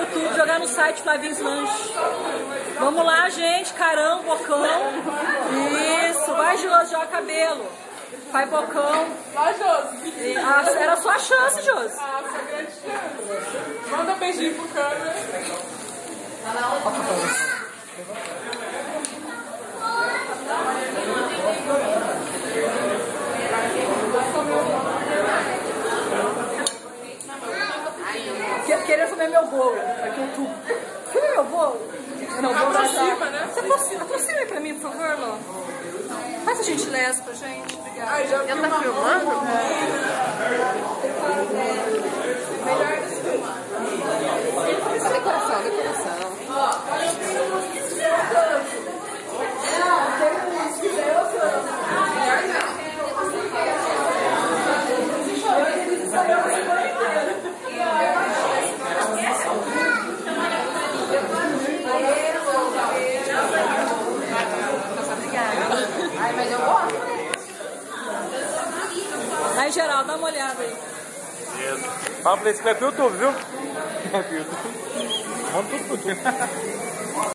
pro YouTube, jogar no site Flavinhos Lanches. Vamos lá, gente. Carão, bocão. Isso. Vai, Josi, joga cabelo. Faz bocão. Vai, Josi. Era a sua chance, Josi. Ah, sua grande chance. Manda um beijinho pro câmera. Queria comer meu bolo. Aqui no tubo. Filma meu bolo? Não, vou aproxima, né? Você aproxima aí pra mim, por favor, Lô. Faz a gentileza pra gente. Obrigada. Ai, já Ela tá filmando? melhor desculpa. Decoração, decoração. Ai, mas eu gosto. Aí, geral, dá uma olhada aí. Fala pra eles que vai pro YouTube, viu? Vai pro YouTube. Manda tudo pro YouTube.